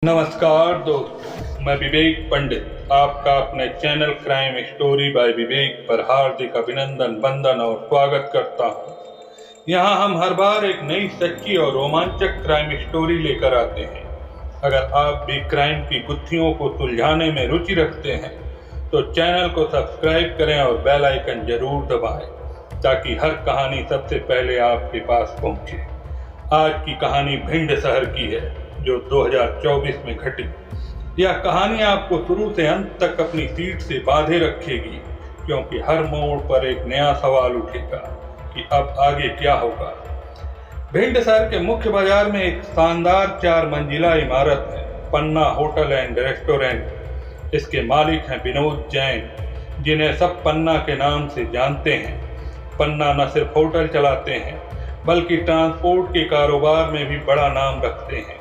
नमस्कार दोस्तों, मैं विवेक पंडित आपका अपने चैनल क्राइम स्टोरी बाय विवेक पर हार्दिक अभिनंदन, वंदन और स्वागत करता हूं। यहां हम हर बार एक नई सच्ची और रोमांचक क्राइम स्टोरी लेकर आते हैं। अगर आप भी क्राइम की गुत्थियों को सुलझाने में रुचि रखते हैं तो चैनल को सब्सक्राइब करें और बेल आइकन जरूर दबाएं ताकि हर कहानी सबसे पहले आपके पास पहुंचे। आज की कहानी भिंड शहर की है जो 2024 में घटी। यह कहानी आपको शुरू से अंत तक अपनी सीट से बांधे रखेगी, क्योंकि हर मोड़ पर एक नया सवाल उठेगा कि अब आगे क्या होगा। भिंड शहर के मुख्य बाजार में एक शानदार 4 मंजिला इमारत है, पन्ना होटल एंड रेस्टोरेंट। इसके मालिक हैं विनोद जैन, जिन्हें सब पन्ना के नाम से जानते हैं। पन्ना न सिर्फ होटल चलाते हैं बल्कि ट्रांसपोर्ट के कारोबार में भी बड़ा नाम रखते हैं।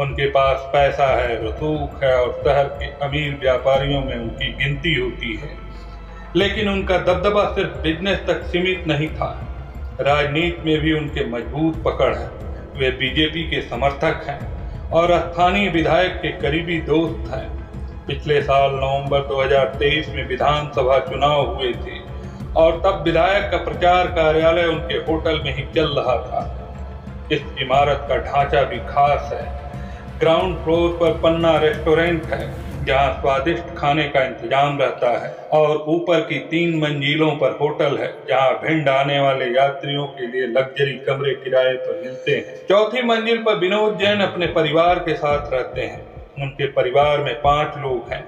उनके पास पैसा है, रसूख है और शहर के अमीर व्यापारियों में उनकी गिनती होती है। लेकिन उनका दबदबा सिर्फ बिजनेस तक सीमित नहीं था, राजनीति में भी उनके मजबूत पकड़ है। वे बीजेपी के समर्थक हैं और स्थानीय विधायक के करीबी दोस्त हैं। पिछले साल नवंबर 2023 में विधानसभा चुनाव हुए थे और तब विधायक का प्रचार कार्यालय उनके होटल में ही चल रहा था। इस इमारत का ढांचा भी खास है। ग्राउंड फ्लोर पर पन्ना रेस्टोरेंट है, जहां स्वादिष्ट खाने का इंतजाम रहता है, और ऊपर की 3 मंजिलों पर होटल है, जहां भिंड आने वाले यात्रियों के लिए लग्जरी कमरे किराए पर मिलते हैं। 4थी मंजिल पर विनोद जैन अपने परिवार के साथ रहते हैं। उनके परिवार में 5 लोग हैं।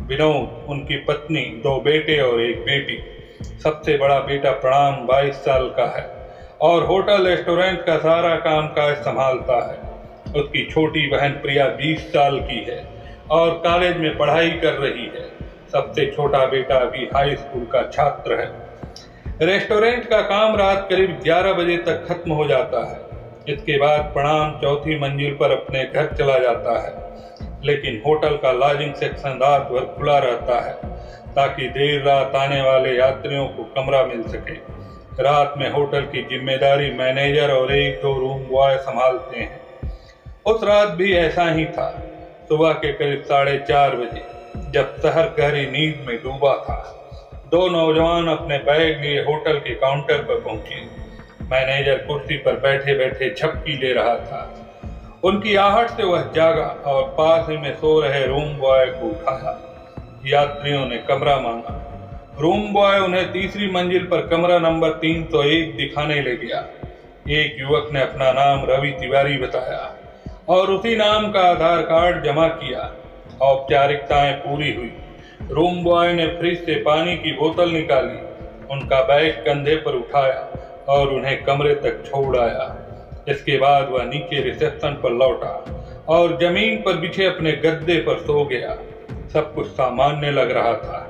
विनोद, उनकी पत्नी, 2 बेटे और 1 बेटी। सबसे बड़ा बेटा प्रणाम 22 साल का है और होटल रेस्टोरेंट का सारा कामकाज संभालता है। उसकी छोटी बहन प्रिया 20 साल की है और कॉलेज में पढ़ाई कर रही है। सबसे छोटा बेटा अभी हाई स्कूल का छात्र है। रेस्टोरेंट का काम रात करीब 11 बजे तक खत्म हो जाता है। इसके बाद प्रणाम 4थी मंजिल पर अपने घर चला जाता है, लेकिन होटल का लॉजिंग सेक्शन रात भर खुला रहता है ताकि देर रात आने वाले यात्रियों को कमरा मिल सके। रात में होटल की जिम्मेदारी मैनेजर और 1-2 रूम बॉय संभालते हैं। उस रात भी ऐसा ही था। सुबह के करीब 4:30 बजे, जब शहर गहरी नींद में डूबा था, 2 नौजवान अपने बैग लिए होटल के काउंटर पर पहुंचे। मैनेजर कुर्सी पर बैठे बैठे झपकी ले रहा था। उनकी आहट से वह जागा और पास ही में सो रहे रूम बॉय को उठाया। यात्रियों ने कमरा मांगा। रूम बॉय उन्हें 3री मंजिल पर कमरा नंबर 301 दिखाने ले गया। एक युवक ने अपना नाम रवि तिवारी बताया और उसी नाम का आधार कार्ड जमा किया। औपचारिकताएं पूरी हुई। रूम बॉय ने फ्रिज से पानी की बोतल निकाली, उनका बैग कंधे पर उठाया और उन्हें कमरे तक छोड़ आया। इसके बाद वह नीचे रिसेप्शन पर लौटा और जमीन पर बिछे अपने गद्दे पर सो गया। सब कुछ सामान्य लग रहा था,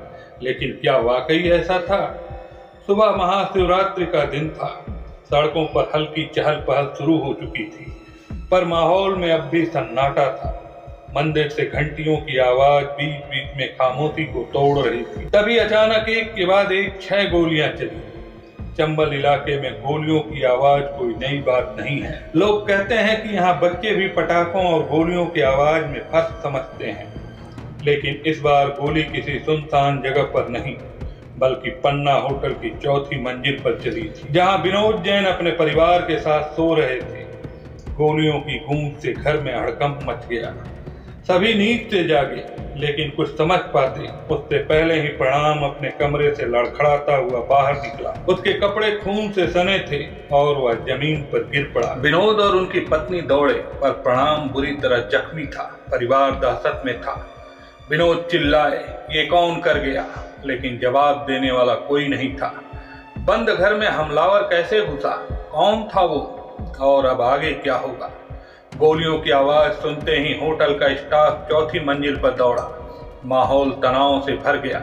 लेकिन क्या वाकई ऐसा था? सुबह महाशिवरात्रि का दिन था। सड़कों पर हल्की चहल पहल शुरू हो चुकी थी, पर माहौल में अब भी सन्नाटा था। मंदिर से घंटियों की आवाज बीच बीच में खामोशी को तोड़ रही थी। तभी अचानक एक के बाद एक 6 गोलियां चली। चंबल इलाके में गोलियों की आवाज कोई नई बात नहीं है। लोग कहते हैं कि यहाँ बच्चे भी पटाखों और गोलियों की आवाज में फर्क समझते हैं, लेकिन इस बार गोली किसी सुनसान जगह पर नहीं, बल्कि पन्ना होटल की 4थी मंजिल पर चली थी, जहां विनोद जैन अपने परिवार के साथ सो रहे थे। गोलियों की गूंज से घर में हड़कंप मच गया। सभी नींद से जागे, लेकिन कुछ समझ पाते उससे पहले ही प्रणाम अपने कमरे से लड़खड़ाता हुआ बाहर निकला। उसके कपड़े खून से सने थे और वह जमीन पर गिर पड़ा। विनोद और उनकी पत्नी दौड़े, पर प्रणाम बुरी तरह जख्मी था। परिवार दहशत में था। विनोद चिल्लाए, ये कौन कर गया? लेकिन जवाब देने वाला कोई नहीं था। बंद घर में हमलावर कैसे घुसा? कौन था वो? और अब आगे क्या होगा? गोलियों की आवाज सुनते ही होटल का स्टाफ 4थी मंजिल पर दौड़ा। माहौल तनाव से भर गया।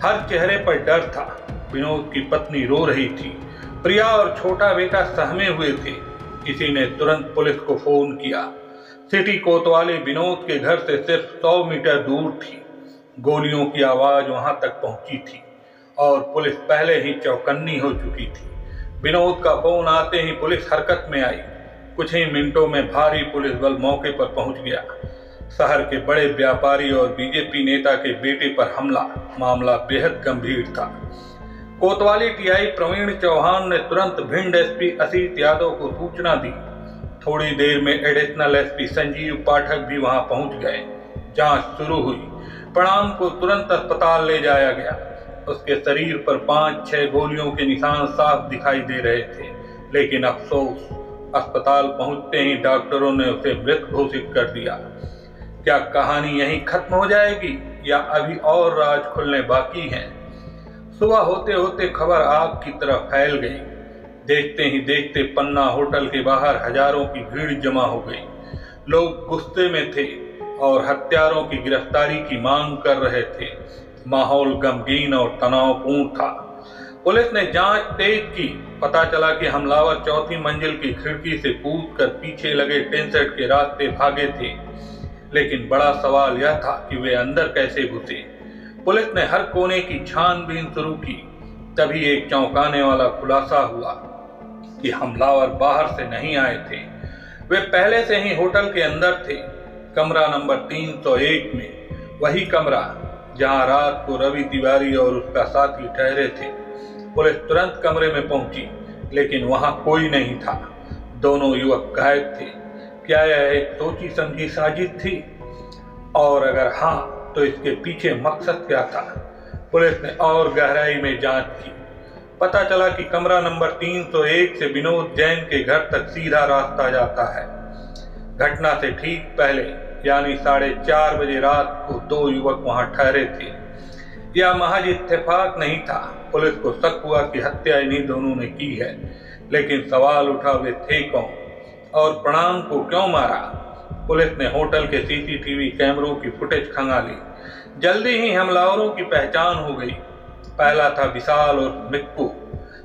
हर चेहरे पर डर था। विनोद की पत्नी रो रही थी। प्रिया और छोटा बेटा सहमे हुए थे। किसी ने तुरंत पुलिस को फोन किया। सिटी कोतवाली विनोद के घर से सिर्फ 100 मीटर दूर थी। गोलियों की आवाज वहां तक पहुंची थी और पुलिस पहले ही चौकन्नी हो चुकी थी। विनोद का फोन आते ही पुलिस हरकत में आई। कुछ ही मिनटों में भारी पुलिस बल मौके पर पहुंच गया। शहर के बड़े व्यापारी और बीजेपी नेता के बेटे पर हमला, मामला बेहद गंभीर था। कोतवाली टीआई प्रवीण चौहान ने तुरंत भिंड एसपी असीत यादव को सूचना दी। थोड़ी देर में एडिशनल एसपी संजीव पाठक भी वहां पहुंच गए। जांच शुरू हुई। प्रणाम को तुरंत अस्पताल ले जाया गया। उसके शरीर पर 5-6 गोलियों के निशान साफ दिखाई दे रहे थे, लेकिन अफसोस, अस्पताल पहुंचते ही डॉक्टरों ने उसे मृत घोषित कर दिया। क्या कहानी यहीं खत्म हो जाएगी या अभी और राज खुलने बाकी हैं? सुबह होते होते खबर आग की तरह फैल गई। देखते ही देखते पन्ना होटल के बाहर हजारों की भीड़ जमा हो गई। लोग गुस्से में थे और हत्यारों की गिरफ्तारी की मांग कर रहे थे। माहौल गमगीन और तनावपूर्ण था। पुलिस ने जांच तेज की। पता चला कि हमलावर चौथी मंजिल की खिड़की से कूदकर पीछे लगे टिन सेट के रास्ते भागे थे, लेकिन बड़ा सवाल यह था कि वे अंदर कैसे घुसे। पुलिस ने हर कोने की छानबीन शुरू की। तभी एक चौंकाने वाला खुलासा हुआ कि हमलावर बाहर से नहीं आए थे, वे पहले से ही होटल के अंदर थे, कमरा नंबर 301 में, वही कमरा जहां रात को रवि तिवारी और उसका साथी ठहरे थे। पुलिस तुरंत कमरे में पहुंची, लेकिन वहां कोई नहीं था। दोनों युवक गायब थे। क्या यह एक सोची समझी साजिश थी? और अगर हाँ, तो इसके पीछे मकसद क्या था? पुलिस ने और गहराई में जांच की। पता चला कि कमरा नंबर 301 से विनोद जैन के घर तक सीधा रास्ता जाता है। घटना से ठीक पहले, यानी 4:30 बजे रात को 2 युवक वहां ठहरे थे। यह महज इत्तेफाक नहीं था। पुलिस को शक हुआ कि हत्या इन्हीं दोनों ने की है, लेकिन सवाल उठा वे थे कौन और प्रणाम को क्यों मारा। पुलिस ने होटल के सीसीटीवी कैमरों की फुटेज खंगाली। जल्दी ही हमलावरों की पहचान हो गई। पहला था विशाल और मिक्कू,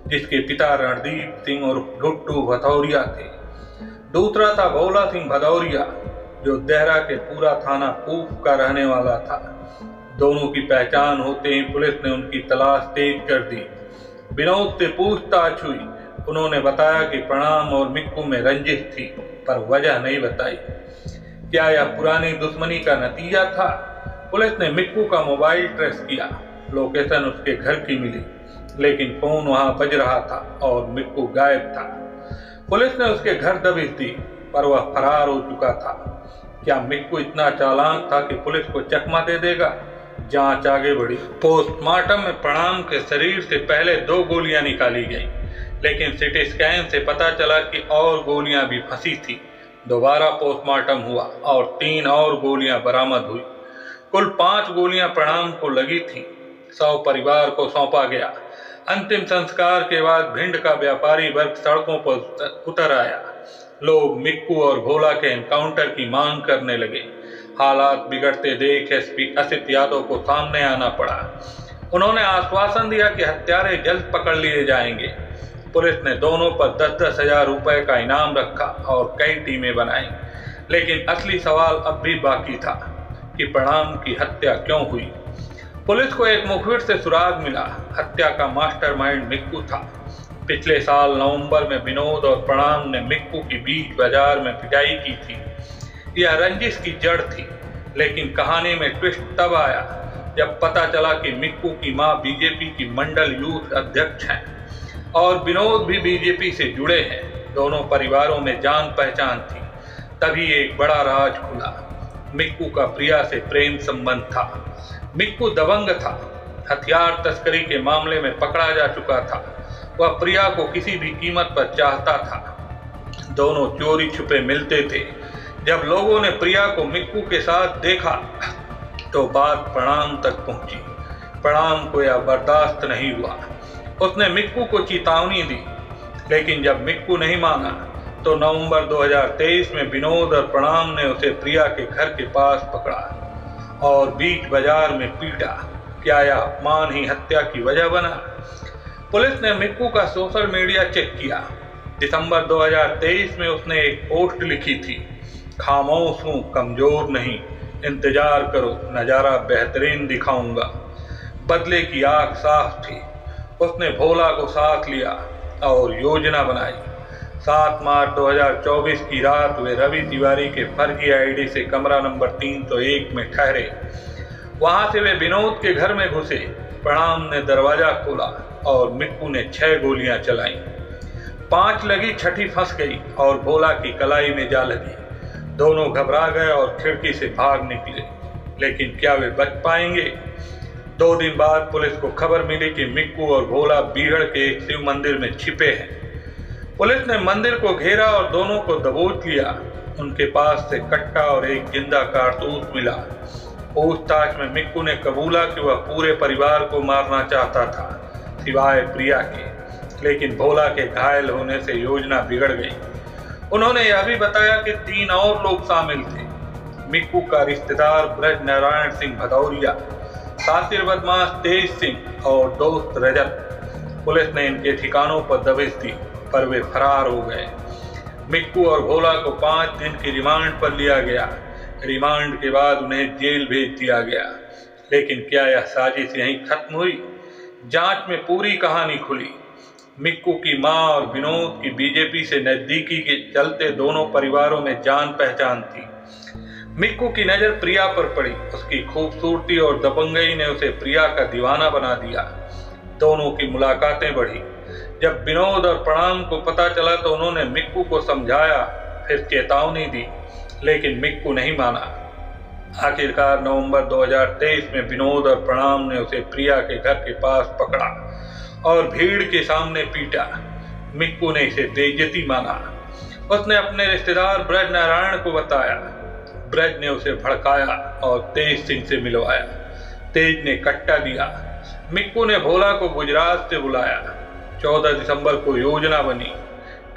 जिसके पिता रणदीप सिंह और गुड्डू भदौरिया थे। दूसरा था भोला सिंह भदौरिया, जो देहरा के पूरा थाना पूफ का रहने वाला था। दोनों की पहचान होते ही पुलिस ने उनकी तलाश तेज कर दी। विनोद से पूछताछ हुई। उन्होंने बताया कि प्रणाम और मिक्कू में रंजिश थी, पर वजह नहीं बताई। क्या यह पुरानी दुश्मनी का नतीजा था? पुलिस ने मिक्कू का मोबाइल ट्रेस किया। लोकेशन उसके घर की मिली, लेकिन फोन वहां बज रहा था और मिक्कू गायब था। पुलिस ने उसके घर दबिश दी, पर वह फरार हो चुका था। क्या मिक्कू इतना चालाक था कि पुलिस को चकमा दे देगा? जांच आगे बढ़ी। पोस्टमार्टम में प्रणाम के शरीर से पहले 2 गोलियां निकाली गई, लेकिन सिटी स्कैन से पता चला कि और गोलियां भी फंसी थी। दोबारा पोस्टमार्टम हुआ और 3 और गोलियां बरामद हुई। कुल 5 गोलियां प्रणाम को लगी थी। 100 परिवार को सौंपा गया। अंतिम संस्कार के बाद भिंड का व्यापारी वर्ग सड़कों पर उतर आया। लोग मिक्कू और भोला के एनकाउंटर की मांग करने लगे। हालात बिगड़ते देख एसपी असीत यादव को सामने आना पड़ा। उन्होंने आश्वासन दिया कि हत्यारे जल्द पकड़ लिए जाएंगे। पुलिस ने दोनों पर 10-10 हजार रुपए का इनाम रखा और कई टीमें बनाई, लेकिन असली सवाल अब भी बाकी था कि प्रणाम की हत्या क्यों हुई। पुलिस को एक मुखबिर से सुराग मिला। हत्या का मास्टरमाइंड मिक्कू था। पिछले साल नवंबर में विनोद और प्रणाम ने मिक्कू की बीच बाजार में पिटाई की थी। यह रंजिश की जड़ थी, लेकिन कहानी में ट्विस्ट तब आया जब पता चला कि मिक्कू की मां बीजेपी की मंडल यूथ अध्यक्ष हैं और विनोद भी बीजेपी से जुड़े हैं। दोनों परिवारों में जान पहचान थी। तभी एक बड़ा राज खुला। मिक्कू का प्रिया से प्रेम संबंध था। मिक्कू दबंग था। हथियार तस्करी के मामले में पकड़ा जा चुका था। वह प्रिया को किसी भी कीमत पर चाहता था। दोनों चोरी छुपे मिलते थे। जब लोगों ने प्रिया को मिक्कू के साथ देखा तो बात प्रणाम तक पहुंची। प्रणाम को यह बर्दाश्त नहीं हुआ। उसने मिक्कू को चेतावनी दी, लेकिन जब मिक्कू नहीं माना तो नवंबर 2023 में विनोद और प्रणाम ने उसे प्रिया के घर के पास पकड़ा और बीच बाजार में पीटा। क्या यह अपमान ही हत्या की वजह बना? पुलिस ने मिक्कू का सोशल मीडिया चेक किया। दिसंबर 2023 में उसने एक पोस्ट लिखी थी, खामोश हूं, कमजोर नहीं, इंतजार करो, नजारा बेहतरीन दिखाऊंगा। बदले की आग साफ थी। उसने भोला को साथ लिया और योजना बनाई। 7 मार्च 2024 की रात वे रवि तिवारी के फर्जी आईडी से कमरा नंबर 301 में ठहरे। वहां से वे विनोद के घर में घुसे। प्रणाम ने दरवाजा खोला और मिक्कू ने 6 गोलियां चलाई। 5 लगी, छठी फंस गई और भोला की कलाई में जा लगी। दोनों घबरा गए और खिड़की से भाग निकले, लेकिन क्या वे बच पाएंगे? 2 दिन बाद पुलिस को खबर मिली कि मिक्कू और भोला बीहड़ के एक शिव मंदिर में छिपे हैं। पुलिस ने मंदिर को घेरा और दोनों को दबोच लिया। उनके पास से कट्टा और एक जिंदा कारतूस मिला। पूछताछ में मिक्कू ने कबूला कि वह पूरे परिवार को मारना चाहता था, सिवाय प्रिया के, लेकिन भोला के घायल होने से योजना बिगड़ गई। उन्होंने यह भी बताया कि 3 और लोग शामिल थे। मिक्कू का रिश्तेदार ब्रज नारायण सिंह भदौरिया, शातिर बदमाश तेज सिंह और दोस्त रजत। पुलिस ने इनके ठिकानों पर दबिश दी, पर वे फरार हो गए। मिक्कू और भोला को 5 दिन की रिमांड पर लिया गया। रिमांड के बाद उन्हें जेल भेज दिया गया। लेकिन क्या यह साजिश यहीं खत्म हुई? जांच में पूरी कहानी खुली। मिक्कू की मां और विनोद की बीजेपी से नजदीकी के चलते दोनों परिवारों में जान पहचान थी। मिक्कू की नजर प्रिया पर पड़ी। उसकी खूबसूरती और दबंगई ने उसे प्रिया का दीवाना बना दिया। दोनों की मुलाकातें बढ़ी। जब विनोद और प्रणाम को पता चला तो उन्होंने मिक्कू को समझाया, फिर चेतावनी दी, लेकिन मिक्कू नहीं माना। आखिरकार नवंबर 2023 में विनोद और प्रणाम ने उसे प्रिया के घर के पास पकड़ा और भीड़ के सामने पीटा। मिक्कू ने इसे बेइज्जती माना। उसने अपने रिश्तेदार ब्रज नारायण को बताया। ब्रज ने उसे भड़काया और तेज सिंह से मिलवाया। तेज ने कट्टा दिया। मिक्कू ने भोला को गुजरात से बुलाया। 14 दिसंबर को योजना बनी,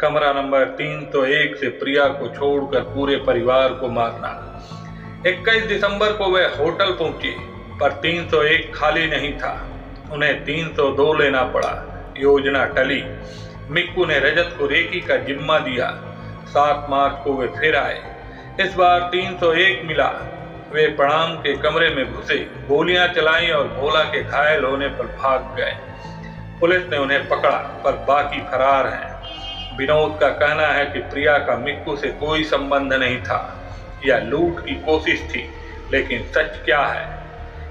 कमरा नंबर 301 से प्रिया को छोड़कर पूरे परिवार को मारना। 21 दिसंबर को वे होटल पहुंचे, पर 301 खाली नहीं था। उन्हें 302 लेना पड़ा। योजना टली। मिक्कू ने रजत को रेकी का जिम्मा दिया। 7 मार्च को वे फिर आए। इस बार 301 मिला। वे प्रणाम के कमरे में घुसे, गोलियां चलाई और भोला के घायल होने पर भाग गए। पुलिस ने उन्हें पकड़ा, पर बाकी फरार हैं। विनोद का कहना है कि प्रिया का मिक्कू से कोई संबंध नहीं था। यह लूट की कोशिश थी, लेकिन सच क्या है?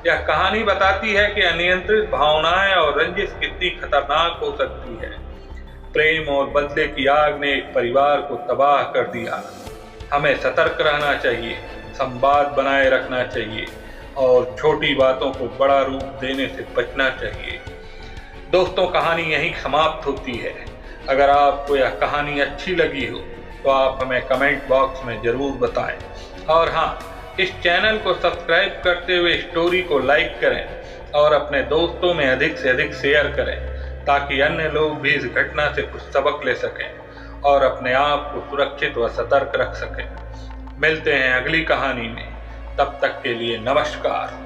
यह कहानी बताती है कि अनियंत्रित भावनाएं और रंजिश कितनी खतरनाक हो सकती है। प्रेम और बदले की आग ने एक परिवार को तबाह कर दिया। हमें सतर्क रहना चाहिए, संवाद बनाए रखना चाहिए और छोटी बातों को बड़ा रूप देने से बचना चाहिए। दोस्तों, कहानी यहीं समाप्त होती है। अगर आपको यह कहानी अच्छी लगी हो तो आप हमें कमेंट बॉक्स में ज़रूर बताएं। और हाँ, इस चैनल को सब्सक्राइब करते हुए स्टोरी को लाइक करें और अपने दोस्तों में अधिक से अधिक शेयर करें, ताकि अन्य लोग भी इस घटना से कुछ सबक ले सकें और अपने आप को सुरक्षित व सतर्क रख सकें। मिलते हैं अगली कहानी में। तब तक के लिए नमस्कार।